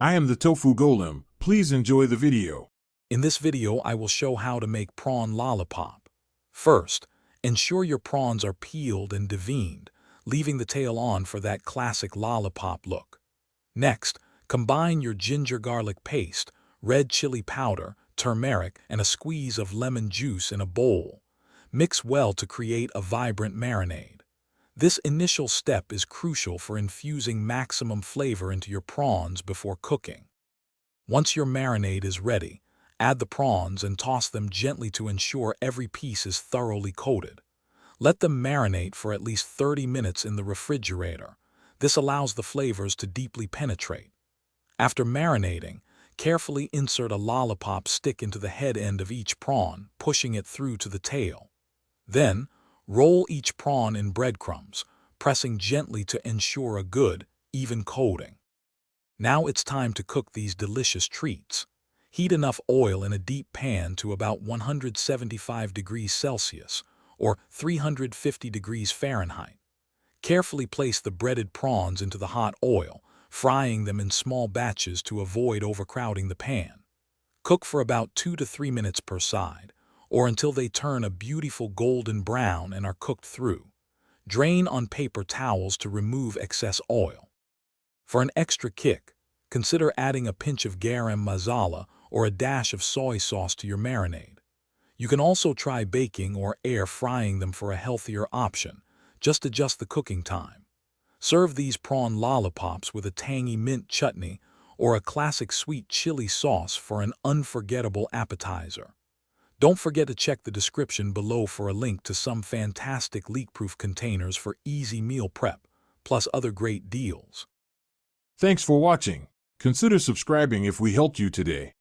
I am the Tofu Golem. Please enjoy the video. In this video, I will show how to make prawn lollipop. First, ensure your prawns are peeled and deveined, leaving the tail on for that classic lollipop look. Next, combine your ginger garlic paste, red chili powder, turmeric, and a squeeze of lemon juice in a bowl. Mix well to create a vibrant marinade. This initial step is crucial for infusing maximum flavor into your prawns before cooking. Once your marinade is ready, add the prawns and toss them gently to ensure every piece is thoroughly coated. Let them marinate for at least 30 minutes in the refrigerator. This allows the flavors to deeply penetrate. After marinating, carefully insert a lollipop stick into the head end of each prawn, pushing it through to the tail. Then, roll each prawn in breadcrumbs, pressing gently to ensure a good, even coating. Now it's time to cook these delicious treats. Heat enough oil in a deep pan to about 175 degrees Celsius, or 350 degrees Fahrenheit. Carefully place the breaded prawns into the hot oil, frying them in small batches to avoid overcrowding the pan. Cook for about 2 to 3 minutes per side, or until they turn a beautiful golden brown and are cooked through. Drain on paper towels to remove excess oil. For an extra kick, consider adding a pinch of garam masala or a dash of soy sauce to your marinade. You can also try baking or air frying them for a healthier option. Just adjust the cooking time. Serve these prawn lollipops with a tangy mint chutney or a classic sweet chili sauce for an unforgettable appetizer. Don't forget to check the description below for a link to some fantastic leak-proof containers for easy meal prep, plus other great deals. Thanks for watching. Consider subscribing if we helped you today.